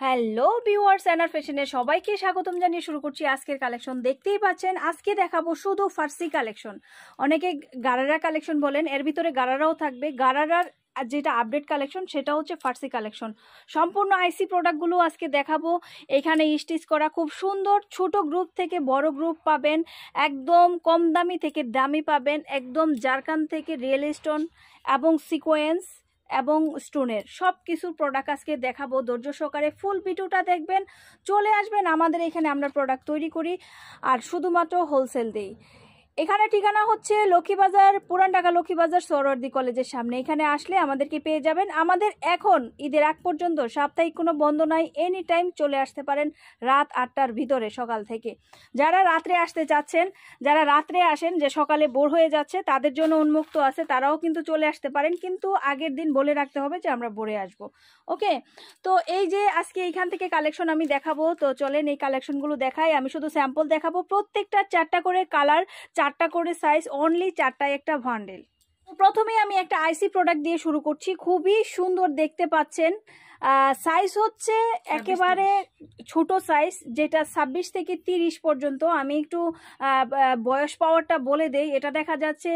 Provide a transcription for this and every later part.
Hello viewers, এনার ফ্যাশনে সবাইকে স্বাগতম জানিয়ে শুরু করছি আজকের কালেকশন। দেখতেই পাচ্ছেন আজকে দেখাবো শুধু ফার্সি কালেকশন। অনেকে গারারা কালেকশন বলেন, এর ভিতরে গারারাও থাকবে। গারারার যেটা আপডেট কালেকশন সেটা হচ্ছে ফার্সি কালেকশন। সম্পূর্ণ আইসি প্রোডাক্টগুলো আজকে দেখাবো। এখানে স্টিচ করা খুব সুন্দর, ছোট গ্রুপ থেকে বড় গ্রুপ পাবেন, একদম কম দামি থেকে দামি পাবেন, একদম জারকান থেকে রিয়েল স্টোন এবং সিকোয়েন্স এবং স্টোনের সব কিছু প্রোডাক্ট আজকে দেখাবো। ধৈর্য সহকারে ফুল ভিডিওটা দেখবেন, চলে আসবেন আমাদের এখানে। আমরা প্রোডাক্ট তৈরি করি আর শুধুমাত্র হোলসেল দেই। এখানে ঠিকানা হচ্ছে লক্ষ্মীবাজার, পুরান ঢাকা লক্ষ্মীবাজার সোহরাওয়ার্দী কলেজের সামনে। এখানে আসলে আমাদেরকে পেয়ে যাবেন। আমাদের এখন ঈদের আগ পর্যন্ত সাপ্তাহিক কোনো বন্ধ নাই, এনি টাইম চলে আসতে পারেন রাত 8টার ভিতরে সকাল থেকে। যারা রাত্রে আসতে চাচ্ছেন, যারা রাত্রে আসেন যে সকালে বোর হয়ে যাচ্ছে, তাদের জন্য উন্মুক্ত আছে, তারাও কিন্তু চলে আসতে পারেন, কিন্তু আগের দিন বলে রাখতে হবে যে আমরা ভোরে আসব। ওকে, তো এই যে আজকে এইখান থেকে কালেকশন আমি দেখাবো, তো চলেন এই কালেকশনগুলো দেখাই। আমি শুধু স্যাম্পল দেখাবো, প্রত্যেকটা 4টা করে কালার, 4টা করে সাইজ, অনলি 4টায় একটা বান্ডেল। প্রথমে আমি একটা আইসি প্রোডাক্ট দিয়ে শুরু করছি। খুবই সুন্দর দেখতে পাচ্ছেন। সাইজ হচ্ছে একেবারে ছোট সাইজ, যেটা 26 থেকে 30 পর্যন্ত। আমি একটু বয়স পাওয়ারটা বলে দেই। এটা দেখা যাচ্ছে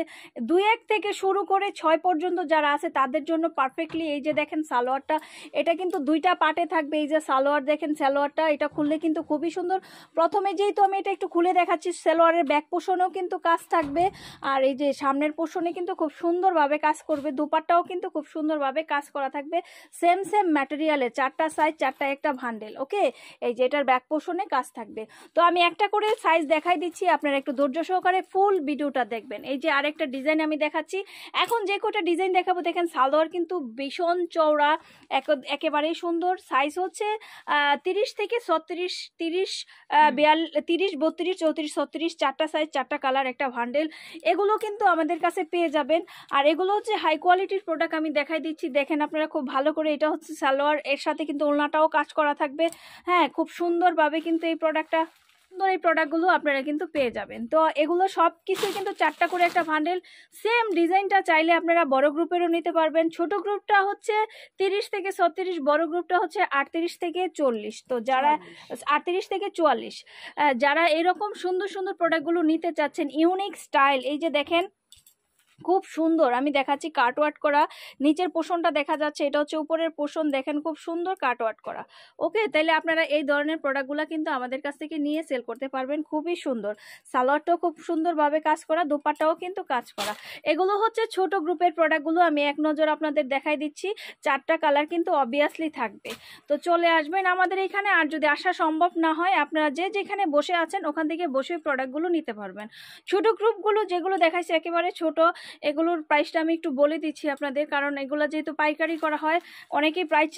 2-1 থেকে শুরু করে 6 পর্যন্ত যারা আছে তাদের জন্য পারফেক্টলি। এই যে দেখেন সালোয়ারটা, এটা কিন্তু 2টা পার্টে থাকবে। এই যে সালোয়ার দেখেন, সালোয়ারটা এটা খুললে কিন্তু খুবই সুন্দর। প্রথমে যেহেতু আমি এটা একটু খুলে দেখাচ্ছি, সালোয়ারের ব্যাক পোর্শনেও কিন্তু কাজ থাকবে, আর এই যে সামনের পোর্শনে কিন্তু খুব সুন্দরভাবে কাজ করবে। দুপাট্টাও কিন্তু খুব সুন্দরভাবে কাজ করা থাকবে, সেম ম্যাটেরিয়ালে। 4টা সাইজ, 4টায় একটা বান্ডেল। ওকে, এই যে এটার ব্যাক পোর্শনে কাজ থাকবে। তো আমি একটা করে সাইজ দেখাই দিচ্ছি, আপনারা একটু ধৈর্য সহকারে ফুল ভিডিওটা দেখবেন। এই যে আরেকটা ডিজাইন আমি দেখাচ্ছি। এখন যে কটা ডিজাইন দেখাবো, দেখেন সালোয়ার কিন্তু ভীষণ চওড়া, একেবারেই সুন্দর। সাইজ হচ্ছে 30 থেকে 36, 30, 32, 34, 36, 4টা সাইজ, 4টা কালার, একটা বান্ডেল। এগুলো কিন্তু আমাদের কাছে পেয়ে যাবেন। আর এগুলো হচ্ছে হাই কোয়ালিটির প্রোডাক্ট, আমি দেখাই দিচ্ছি। দেখেন আপনারা খুব ভালো করে, এটা হচ্ছে সালোয়ার, এর সাথে কিন্তু ওড়নাটাও কাজ করা থাকবে। হ্যাঁ, খুব সুন্দরভাবে কিন্তু এই প্রোডাক্টগুলো আপনারা কিন্তু পেয়ে যাবেন। তো এগুলো সব কিছুই কিন্তু 4টা করে একটা বান্ডেল। সেম ডিজাইনটা চাইলে আপনারা বড় গ্রুপেরও নিতে পারবেন। ছোট গ্রুপটা হচ্ছে 30 থেকে 36, বড় গ্রুপটা হচ্ছে 38 থেকে 40। তো যারা 38 থেকে 44, যারা এরকম সুন্দর সুন্দর প্রোডাক্টগুলো নিতে চাচ্ছেন, ইউনিক স্টাইল, এই যে দেখেন খুব সুন্দর। আমি দেখাচ্ছি কাটওয়ার্ক করা, নিচের পোর্শনটা দেখা যাচ্ছে, এটা হচ্ছে উপরের পোর্শন, দেখেন খুব সুন্দর কাটওয়ার্ক করা। ওকে, তাহলে আপনারা এই ধরনের প্রোডাক্টগুলো কিন্তু আমাদের কাছ থেকে নিয়ে সেল করতে পারবেন। খুবই সুন্দর, সালোয়ারটাও খুব সুন্দরভাবে কাজ করা, দোপাট্টাও কিন্তু কাজ করা। এগুলো হচ্ছে ছোট গ্রুপের প্রোডাক্টগুলো, আমি এক নজর আপনাদের দেখাই দিচ্ছি। 4টা কালার কিন্তু অবভিয়াসলি থাকবে। তো চলে আসবেন আমাদের এখানে। আর যদি আসা সম্ভব না হয়, আপনারা যে যেখানে বসে আছেন ওখান থেকে বসে প্রোডাক্টগুলো নিতে পারবেন। ছোট গ্রুপগুলো যেগুলো দেখাইছে একেবারে ছোট, এগুলোর প্রাইসটা আমি একটু বলে দিচ্ছি আপনাদের, কারণ এগুলো যেহেতু পাইকারি করা হয়, অনেকেই প্রাইস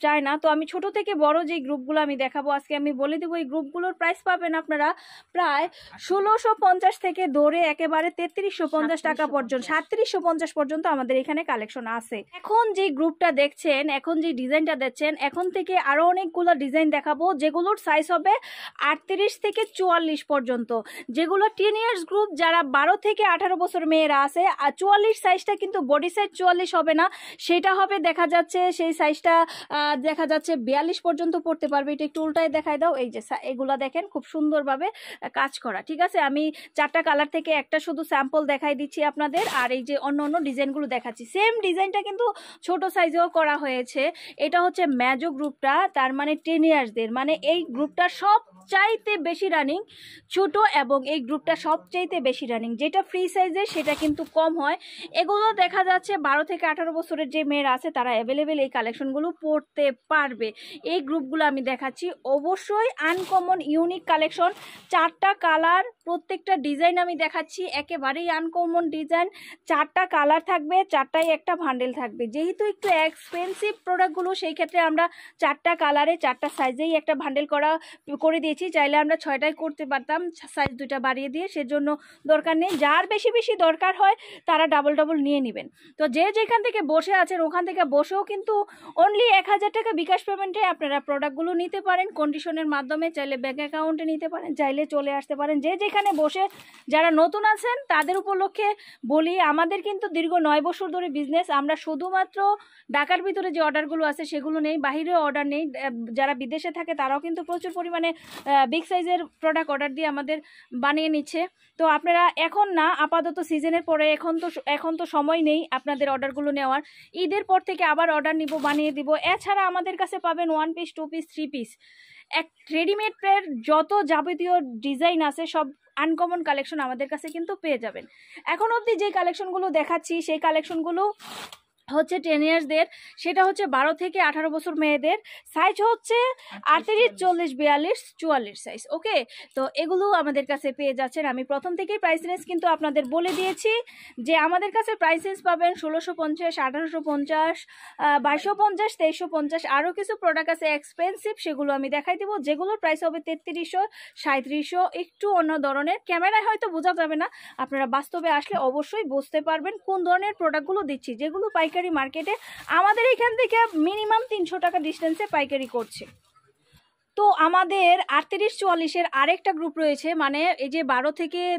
চায় না। তো আমি ছোট থেকে বড় যে গ্রুপগুলো আমি দেখাবো আজকে, আমি বলে দেবো। এই গ্রুপগুলোর প্রাইস পাবেন আপনারা প্রায় 1650 থেকে ধরে একেবারে 3350 টাকা পর্যন্ত, 3750 পর্যন্ত আমাদের এখানে কালেকশন আছে। এখন যে গ্রুপটা দেখছেন, এখন যে ডিজাইনটা দেখছেন, এখন থেকে আরো অনেকগুলো ডিজাইন দেখাবো, যেগুলোর সাইজ হবে 38 থেকে 44 পর্যন্ত। যেগুলো 10 ইয়ার্স গ্রুপ, যারা 12 থেকে 18 বছর মেয়েরা আছে। আর 44 সাইজটা কিন্তু বডি সাইজ 44 হবে না, সেটা হবে দেখা যাচ্ছে, সেই সাইজটা দেখা যাচ্ছে 42 পর্যন্ত পড়তে পারবে। এটা একটু উল্টায় দেখায় দাও। এই যে এগুলা দেখেন খুব সুন্দরভাবে কাজ করা। ঠিক আছে, আমি 4টা কালার থেকে একটা শুধু স্যাম্পল দেখাই দিচ্ছি আপনাদের, আর এই যে অন্য অন্য ডিজাইনগুলো দেখাচ্ছি। সেম ডিজাইনটা কিন্তু ছোট সাইজেও করা হয়েছে। এটা হচ্ছে ম্যাজো গ্রুপটা, তার মানে 10 ইয়ার্সদের, মানে এই গ্রুপটা সবচাইতে বেশি রানিং ছোট, এবং এই গ্রুপটা সবচাইতে বেশি রানিং। যেটা ফ্রি সাইজের সেটা কিন্তু কম হয়। এগুলো দেখা যাচ্ছে 12 থেকে 18 বছরের যে মেয়েরা আছে তারা অ্যাভেলেবেল এই কালেকশনগুলো পড়তে পারবে। এই গ্রুপগুলো আমি দেখাচ্ছি, অবশ্যই আনকমন ইউনিক কালেকশন। 4টা কালার, প্রত্যেকটা ডিজাইন আমি দেখাচ্ছি, একেবারেই আনকমন ডিজাইন। 4টা কালার থাকবে, 4টায় একটা বান্ডেল থাকবে। যেহেতু একটু এক্সপেন্সিভ প্রোডাক্টগুলো, সেই ক্ষেত্রে আমরা 4টা কালারে 4টা সাইজেই একটা বান্ডেল করে দিয়েছি। দিয়েছি, চাইলে আমরা 6টাই করতে পারতাম সাইজ 2টা বাড়িয়ে দিয়ে, সেজন্য দরকার নেই। যার বেশি বেশি দরকার হয় তারা ডাবল ডাবল নিয়ে নেবেন। তো যে যেখান থেকে বসে আছেন ওখান থেকে বসেও কিন্তু অনলি 1000 টাকা বিকাশ পেমেন্টে আপনারা প্রোডাক্টগুলো নিতে পারেন কন্ডিশনের মাধ্যমে। চাইলে ব্যাঙ্ক অ্যাকাউন্টে নিতে পারেন, চাইলে চলে আসতে পারেন। যে যেখানে বসে যারা নতুন আছেন তাদের উপলক্ষে বলি, আমাদের কিন্তু দীর্ঘ 9 বছর ধরে বিজনেস। আমরা শুধুমাত্র ঢাকার ভিতরে যে অর্ডারগুলো আছে সেগুলো নেই, বাহিরেও অর্ডার নেই। যারা বিদেশে থাকে তারাও কিন্তু প্রচুর পরিমাণে বিগ সাইজের প্রোডাক্ট অর্ডার দিয়ে আমাদের বানিয়ে নিচ্ছে। তো আপনারা এখন না, আপাতত সিজনের পরে এখন তো সময় নেই আপনাদের অর্ডারগুলো নেওয়ার। ঈদের পর থেকে আবার অর্ডার নিব, বানিয়ে দিব। এছাড়া আমাদের কাছে পাবেন 1 পিস, 2 পিস, 3 পিস, এক রেডিমেডের যত যাবতীয় ডিজাইন আছে সব আনকমন কালেকশন আমাদের কাছে কিন্তু পেয়ে যাবেন। এখন অবধি যে কালেকশনগুলো দেখাচ্ছি সেই কালেকশনগুলো হচ্ছে 10 ইয়ার্সদের, সেটা হচ্ছে 12 থেকে 18 বছর মেয়েদের। সাইজ হচ্ছে 38, 40, 42, 44 সাইজ। ওকে, তো এগুলো আমাদের কাছে পেয়ে যাচ্ছেন। আমি প্রথম থেকেই প্রাইস রেঞ্জ কিন্তু আপনাদের বলে দিয়েছি যে আমাদের কাছে প্রাইস রেঞ্জ পাবেন 1650, 1850, 2250, 2350। আরও কিছু প্রোডাক্ট আছে এক্সপেন্সিভ, সেগুলো আমি দেখাই দিব, যেগুলোর প্রাইস হবে 3300, 3700, একটু অন্য ধরনের। ক্যামেরায় হয়তো বোঝা যাবে না, আপনারা বাস্তবে আসলে অবশ্যই বুঝতে পারবেন কোন ধরনের প্রোডাক্টগুলো দিচ্ছি, যেগুলো পাইকারি মার্কেটে আমাদের এখান থেকে মিনিমাম 300 টাকা ডিস্টেন্সে পাইকারি করছে। তো আমাদের 38-44-এর আরেকটা গ্রুপ রয়েছে, মানে এই যে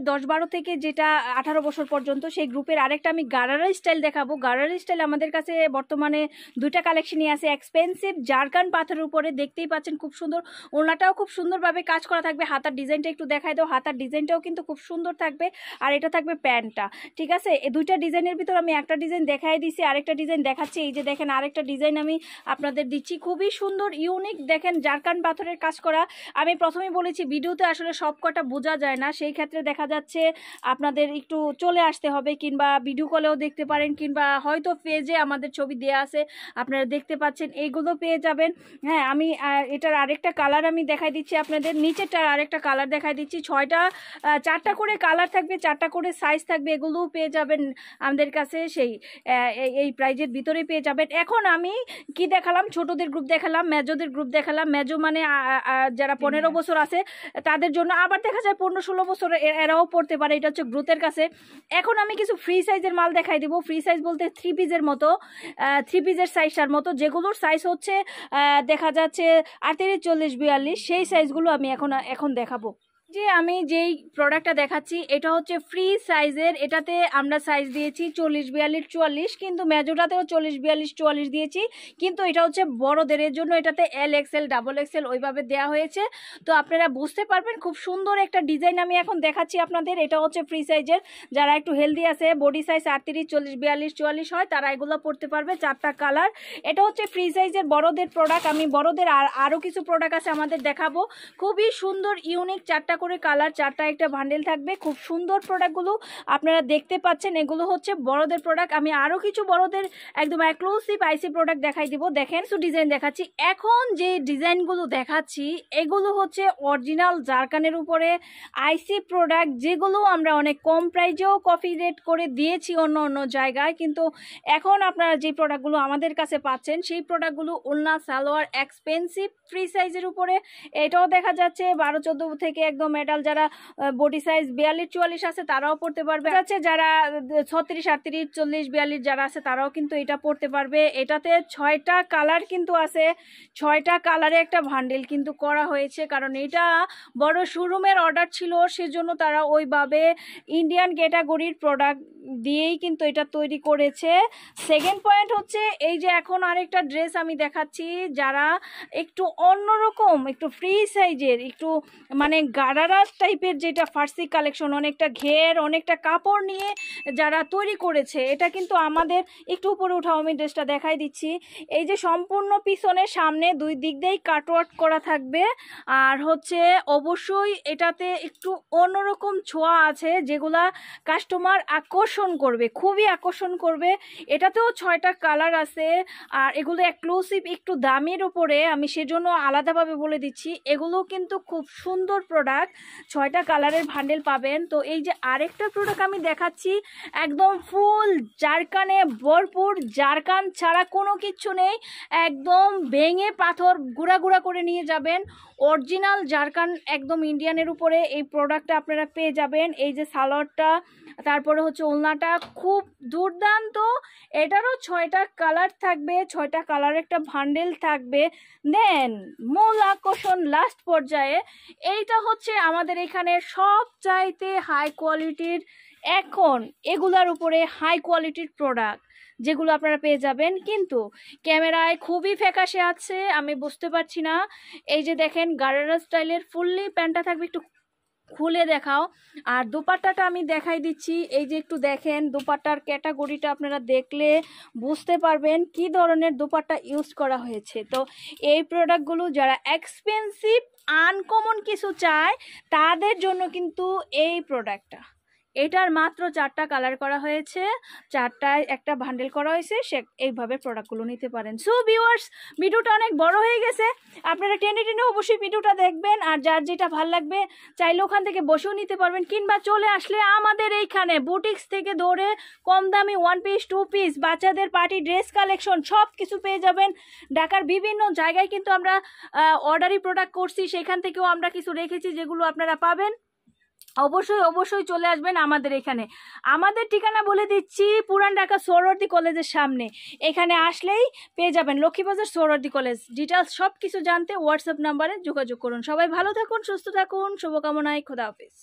10-12 থেকে যেটা 18 বছর পর্যন্ত, সেই গ্রুপের আরেকটা আমি গারারা স্টাইল দেখাবো। গারারা স্টাইল আমাদের কাছে বর্তমানে 2টা কালেকশনই আছে। এক্সপেন্সিভ জারকান পাথরের উপরে, দেখতেই পাচ্ছেন খুব সুন্দর। ওড়নাটাও খুব সুন্দরভাবে কাজ করা থাকবে। হাতার ডিজাইনটা একটু দেখাই দাও, হাতার ডিজাইনটাও কিন্তু খুব সুন্দর থাকবে। আর এটা থাকবে প্যান্টটা, ঠিক আছে। এই 2টা ডিজাইনের ভিতর আমি একটা ডিজাইন দেখাই দিছি, আরেকটা ডিজাইন দেখাচ্ছি। এই যে দেখেন আরেকটা ডিজাইন আমি আপনাদের দিচ্ছি, খুবই সুন্দর ইউনিক। দেখেন জারকান পাথরের কাজ করা। আমি প্রথমেই বলেছি ভিডিওতে আসলে সব কটা বোঝা যায় না, সেই ক্ষেত্রে দেখা যাচ্ছে আপনাদের একটু চলে আসতে হবে, কিংবা ভিডিও কলেও দেখতে পারেন, কিংবা হয়তো পেজে আমাদের ছবি দেওয়া আছে আপনারা দেখতে পাচ্ছেন, এইগুলো পেয়ে যাবেন। হ্যাঁ, আমি এটার আরেকটা কালার আমি দেখাই দিচ্ছি আপনাদের, নিচেরটার আরেকটা কালার দেখাই দিচ্ছি। 4টা করে কালার থাকবে, 4টা করে সাইজ থাকবে, এগুলোও পেয়ে যাবেন আমাদের কাছে সেই এই প্রাইজের ভিতরে পেয়ে যাবেন। এখন আমি কি দেখালাম, ছোটদের গ্রুপ দেখালাম, মেজোদের গ্রুপ দেখালাম। মেজো মানে যারা 15 বছর আছে তাদের জন্য, আবার দেখা যায় 15-16 বছর এরাও পড়তে পারে, এটা হচ্ছে গ্রুপের কাছে। এখন আমি কিছু ফ্রি সাইজের মাল দেখাই দিব। ফ্রি সাইজ বলতে 3 পিসের মতো, 3 পিসের সাইজটার মতো, যেগুলোর সাইজ হচ্ছে দেখা যাচ্ছে 38, 40, 42, সেই সাইজগুলো আমি এখন দেখাবো। যে আমি যেই প্রোডাক্টটা দেখাচ্ছি এটা হচ্ছে ফ্রি সাইজের, এটাতে আমরা সাইজ দিয়েছি 40, 42, 44, কিন্তু মেজোটাতেও 40, 42, 44 দিয়েছি, কিন্তু এটা হচ্ছে বড়দের জন্য, এটাতে LXL, XXL ওইভাবে দেওয়া হয়েছে। তো আপনারা বুঝতে পারবেন, খুব সুন্দর একটা ডিজাইন আমি এখন দেখাচ্ছি আপনাদের। এটা হচ্ছে ফ্রি সাইজের, যারা একটু হেলদি আছে, বডি সাইজ 38, 40, 42, 44 হয়, তারা এগুলো পড়তে পারবে। 4টা কালার, এটা হচ্ছে ফ্রি সাইজের বড়দের প্রোডাক্ট। আমি বড়দের আরও কিছু প্রোডাক্ট আছে আমাদের দেখাবো, খুবই সুন্দর ইউনিক। 4টা করে কালার, 4টা একটা বান্ডেল থাকবে, খুব সুন্দর প্রোডাক্টগুলো আপনারা দেখতে পাচ্ছেন। এগুলো হচ্ছে বড়দের প্রোডাক্ট। আমি আরও কিছু বড়দের একদম এক্সক্লুসিভ আইসি প্রোডাক্ট দেখাই দিব। দেখেন কিছু ডিজাইন দেখাচ্ছি। এখন যে ডিজাইনগুলো দেখাচ্ছি এগুলো হচ্ছে অরিজিনাল জারকানের উপরে আইসি প্রোডাক্ট, যেগুলো আমরা অনেক কম প্রাইজেও কপি রেট করে দিয়েছি অন্য জায়গায়, কিন্তু এখন আপনারা যে প্রোডাক্টগুলো আমাদের কাছে পাচ্ছেন সেই প্রোডাক্টগুলো ওড়না, সালোয়ার, এক্সপেন্সিভ, ফ্রি সাইজের উপরে। এটাও দেখা যাচ্ছে 12-14 থেকে একদম মেটাল, যারা বডি সাইজ 42, 44 আছে তারাও পড়তে পারবে। আছে যারা 36, 38, 40, 42 যারা আছে তারাও কিন্তু এটা পড়তে পারবে। এটাতে 6টা কালার কিন্তু আছে, 6টা কালারে একটা ভান্ডেল কিন্তু করা হয়েছে, কারণ এটা বড় শোরুমের অর্ডার ছিল, সেজন্য তারা ওইভাবে ইন্ডিয়ান ক্যাটাগরির প্রোডাক্ট দিয়েই কিন্তু এটা তৈরি করেছে। সেকেন্ড পয়েন্ট হচ্ছে এই যে এখন আরেকটা ড্রেস আমি দেখাচ্ছি, যারা একটু অন্যরকম, একটু ফ্রি সাইজের, একটু মানে গারারা টাইপের, যেটা ফার্সি কালেকশন, অনেকটা ঘের, অনেকটা কাপড় নিয়ে যারা তৈরি করেছে, এটা কিন্তু আমাদের একটু উপরে উঠাও, আমি ড্রেসটা দেখাই দিচ্ছি। এই যে সম্পূর্ণ পিছনে সামনে 2 দিক দিয়েই কাটওয়ার্ক করা থাকবে, আর হচ্ছে অবশ্যই এটাতে একটু অন্যরকম ছোঁয়া আছে, যেগুলা কাস্টমার আকর্ষণ করবে, খুবই আকর্ষণ করবে। এটাতেও 6টা কালার আছে, আর এগুলো এক্সক্লুসিভ, একটু দামের উপরে, আমি সেজন্য আলাদাভাবে বলে দিচ্ছি। এগুলো কিন্তু খুব সুন্দর প্রোডাক্ট, প্রোডাক্ট, 6টা কালারের ভান্ডেল পাবেন। তো এই যে আরেকটা প্রোডাক্ট আমি দেখাচ্ছি, একদম ফুল জারকানে ভরপুর, জারকান ছাড়া কোনো কিচ্ছু নেই, একদম ভেঙে পাথর গুঁড়া গুঁড়া করে নিয়ে যাবেন। অরিজিনাল জারকান একদম ইন্ডিয়ানের উপরে এই প্রোডাক্টটা আপনারা পেয়ে যাবেন। এই যে সালোয়ারটা, তারপরে হচ্ছে ওলনাটা খুব দুর্দান্ত। এটারও 6টা কালার থাকবে, 6টা কালার একটা ভান্ডেল থাকবে। দেন মূল আকর্ষণ লাস্ট পর্যায়ে, এইটা হচ্ছে আমাদের এখানে সবচাইতে হাই কোয়ালিটির, এখন এগুলার উপরে হাই কোয়ালিটির প্রোডাক্ট যেগুলো আপনারা পেয়ে যাবেন, কিন্তু ক্যামেরায় খুবই ফ্যাকাশে আছে, আমি বুঝতে পারছি না। এই যে দেখেন গারারা স্টাইলের ফুললি প্যান্টটা থাকবে, একটু খুলে দেখাও। আর দোপাট্টাটা আমি দেখাই দিচ্ছি, এই যে একটু দেখেন দোপাট্টার ক্যাটাগরিটা, আপনারা দেখলে বুঝতে পারবেন কি ধরনের দোপাট্টা ইউজ করা হয়েছে। তো এই প্রোডাক্টগুলো যারা এক্সপেন্সিভ আনকমন কিছু চায় তাদের জন্য কিন্তু এই প্রোডাক্টটা, এটার মাত্র 4টা কালার করা হয়েছে, 4টায় একটা ভান্ডেল করা হয়েছে, সে এইভাবে প্রোডাক্টগুলো নিতে পারেন। সো ভিউয়ার্স, ভিডিওটা অনেক বড় হয়ে গেছে, আপনারা টেনে টেনে অবশ্যই ভিডিওটা দেখবেন, আর যার যেটা ভাল লাগবে চাইলে ওখান থেকে বসেও নিতে পারবেন, কিংবা চলে আসলে আমাদের এইখানে বুটিক্স থেকে ধরে কম দামি 1 পিস 2 পিস বাচ্চাদের পার্টি ড্রেস কালেকশন সব কিছু পেয়ে যাবেন। ঢাকার বিভিন্ন জায়গায় কিন্তু আমরা অর্ডারি প্রোডাক্ট করছি, সেখান থেকেও আমরা কিছু রেখেছি যেগুলো আপনারা পাবেন। অবশ্যই অবশ্যই চলে আসবেন আমাদের এখানে। আমাদের ঠিকানা বলে দিচ্ছি, পুরান ঢাকা সোহরাওয়ার্দী কলেজের সামনে, এখানে আসলেই পেয়ে যাবেন লক্ষ্মীবাজার সোহরাওয়ার্দী কলেজ। ডিটেলস সব কিছু জানতে হোয়াটসঅ্যাপ নাম্বারে যোগাযোগ করুন। সবাই ভালো থাকুন, সুস্থ থাকুন, শুভকামনায়, খোদা হাফেজ।